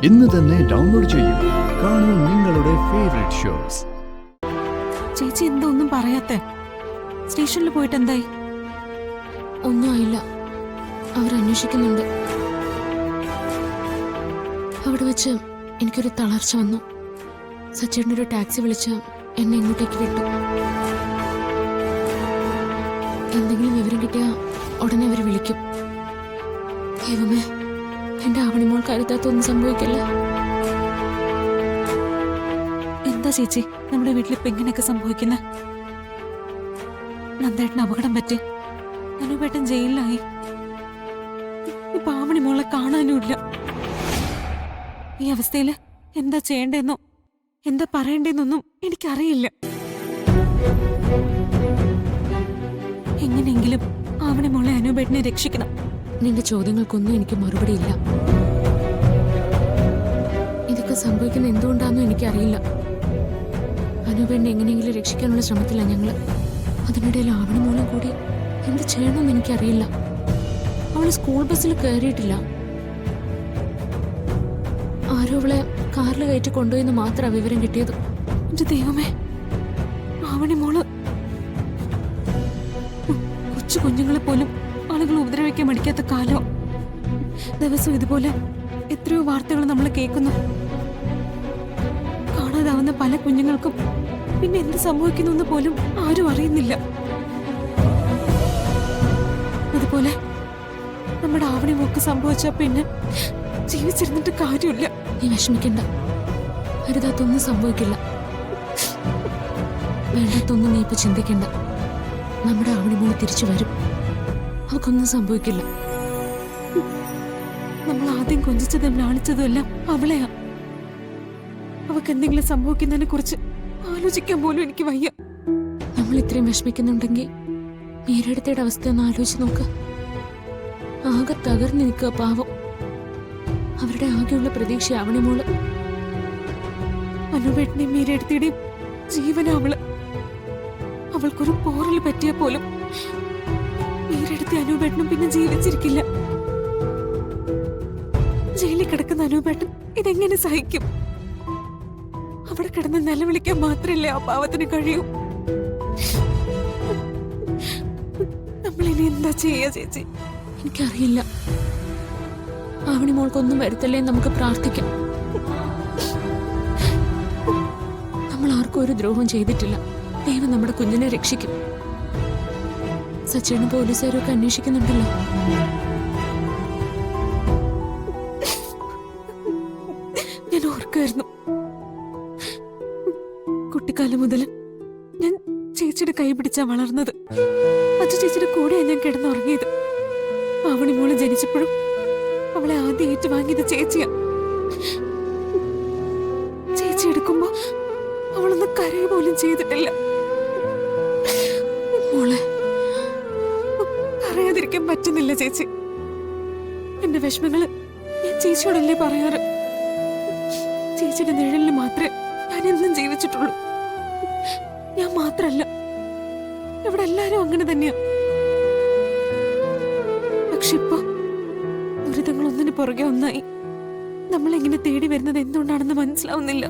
ഇന്ന് തന്നെ ഡൗൺലോഡ് ചെയ്യൂ. കാണൂ നിങ്ങളുടെ ഫേവറേറ്റ് ഷോസ്. ചേച്ചി എന്താ ഒന്നും പറയാത്തെ? സ്റ്റേഷനിൽ പോയിട്ട് എന്തായി? ഒന്നും ആയില്ല. അവരന്വേഷിക്കുന്നുണ്ട്. അവിടെ വെച്ച് എനിക്കൊരു തളർച്ച വന്നു. സച്ചേട്ടനൊരു ടാക്സി വിളിച്ച് എന്നെ ഇങ്ങോട്ടേക്ക് വിട്ടു. എന്തെങ്കിലും വിവരം കിട്ടിയാൽ ഉടനെ അവർ വിളിക്കും. ദൈവമേ, എന്റെ ആവണിമോൾ കരുതാത്തൊന്നും സംഭവിക്കല്ലേ. എന്താ ചേച്ചി നമ്മുടെ വീട്ടിലിപ്പോ ഇങ്ങനെയൊക്കെ സംഭവിക്കുന്നത്? നന്ദേട്ടന് അപകടം പറ്റി, അനുപേട്ടൻ ജയിലിലായി. ഇപ്പൊ ആവണിമോളെ കാണാനുമില്ല. ഈ അവസ്ഥയില് എന്താ ചെയ്യണ്ടെന്നോ എന്താ പറയണ്ടെന്നൊന്നും എനിക്കറിയില്ല. എങ്ങനെയെങ്കിലും ആവണിമോളെ അനുപേട്ടനെ രക്ഷിക്കണം. നിന്റെ ചോദ്യങ്ങൾക്കൊന്നും എനിക്ക് മറുപടിയില്ല. ഇതൊക്കെ സംഭവിക്കുന്ന എന്തുകൊണ്ടാണെന്നും എനിക്കറിയില്ല. അനുപേട്ടനെ എങ്ങനെയെങ്കിലും രക്ഷിക്കാനുള്ള ശ്രമത്തിലാണ് ഞങ്ങള്. അതിനിടയിൽ ആവണിമോളും കൂടി എന്ത് ചെയ്യണമെന്ന് എനിക്കറിയില്ല. അവള് സ്കൂൾ ബസ്സിൽ കയറിയിട്ടില്ല. ആരോ അവളെ കാറിൽ കയറ്റി കൊണ്ടുപോയെന്ന് മാത്രമാണ് വിവരം കിട്ടിയത്. എന്റെ ദൈവമേ, ആവണിമോള് കൊച്ചു കുഞ്ഞുങ്ങളെ പോലും ആളുകൾ ഉപദ്രവിക്കാൻ മടിക്കാത്ത കാലം. ദിവസം ഇതുപോലെ എത്രയോ വാർത്തകൾ നമ്മൾ കേൾക്കുന്നു. കാണാതാവുന്ന പല കുഞ്ഞുങ്ങൾക്കും പിന്നെ എന്ത് സംഭവിക്കുന്നു എന്ന് പോലും ആരും അറിയുന്നില്ല. അതുപോലെ നമ്മുടെ ആവണിമോക്ക് സംഭവിച്ച പിന്നെ ജീവിച്ചിരുന്നിട്ട് കാര്യമില്ല. നീ വിഷമിക്കണ്ട. അരുതാത്തൊന്നും സംഭവിക്കില്ല. വേണ്ടാത്തൊന്നും നീ ഇപ്പൊ ചിന്തിക്കണ്ട. നമ്മുടെ ആവണിമോള് തിരിച്ചു വരും. അവക്കൊന്നും സംഭവിക്കില്ല. നമ്മൾ ആദ്യം കൊഞ്ചിച്ചതും ലാളിച്ചതും എല്ലാം അവളെയാ. അവക്ക് എന്തെങ്കിലും സംഭവിക്കുന്നതിനെ കുറിച്ച് ആലോചിക്കാൻ പോലും എനിക്ക് വയ്യ. നമ്മൾ ഇത്രയും വിഷമിക്കുന്നുണ്ടെങ്കിൽ മീരടുത്തയുടെ അവസ്ഥ ഒന്ന് ആലോചിച്ച് നോക്ക്. ആകെ തകർന്നു നിൽക്കുക പാവം. അവരുടെ ആകെയുള്ള പ്രതീക്ഷ ആവണിമോള്. അനുപേട്ടനെയും മീരടുത്തിയുടെയും ജീവന അവള്. അവൾക്കൊരു പോറൽ പറ്റിയ പോലും മീരടുത്തി അനുപേട്ടനും പിന്നെ ജീവിച്ചിരിക്കില്ല. ജയിലിൽ കിടക്കുന്ന അനുപേട്ടൻ ഇതെങ്ങനെ സഹിക്കും? അവിടെ കിടന്ന് നിലവിളിക്കാൻ മാത്രമല്ലേ ആ പാവത്തിന് കഴിയൂ. നമ്മളിനി എന്താ ചെയ്യാ ചേച്ചി? എനിക്കറിയില്ല. ആവണിമോൾക്കൊന്നും വരുത്തല്ലേ നമുക്ക് പ്രാർത്ഥിക്കാം. നമ്മൾ ആർക്കും ഒരു ദ്രോഹം ചെയ്തിട്ടില്ല. ദൈവം നമ്മുടെ കുഞ്ഞിനെ രക്ഷിക്കും. സച്ചേനും പോലീസുകാരും ഒക്കെ അന്വേഷിക്കുന്നുണ്ടല്ലോ. ഞാൻ ഓർക്കായിരുന്നു, കുട്ടിക്കാലം മുതൽ ഞാൻ ചേച്ചിയുടെ കൈ പിടിച്ചാ വളർന്നത്. അച്ഛ ചേച്ചിയുടെ കൂടെയാണ് ഞാൻ കിടന്നുറങ്ങിയത്. ആവണിമോള് ജനിച്ചപ്പോഴും അവളെ ആദ്യം ഏറ്റുവാങ്ങിയത് ചേച്ചിയാ. ചേച്ചി എടുക്കുമ്പോ അവളൊന്ന് കരയ പോലും ചെയ്തിട്ടില്ല. മോളെ, പറയാതിരിക്കാൻ പറ്റുന്നില്ല ചേച്ചി. എന്റെ വിഷമങ്ങള് ഞാൻ ചേച്ചിയോടല്ലേ പറയാറ്. ചേച്ചിയുടെ നിഴലിൽ മാത്രമേ ഞാൻ എന്നും ജീവിച്ചിട്ടുള്ളൂ. ഞാൻ മാത്രല്ല, ഇവിടെ എല്ലാരും അങ്ങനെ തന്നെയാ. പക്ഷെ ഇപ്പൊ ദുരിതങ്ങൾ ഒന്നിനു പുറകെ ഒന്നായി നമ്മളെങ്ങനെ തേടി വരുന്നത് എന്തുകൊണ്ടാണെന്ന് മനസ്സിലാവുന്നില്ല.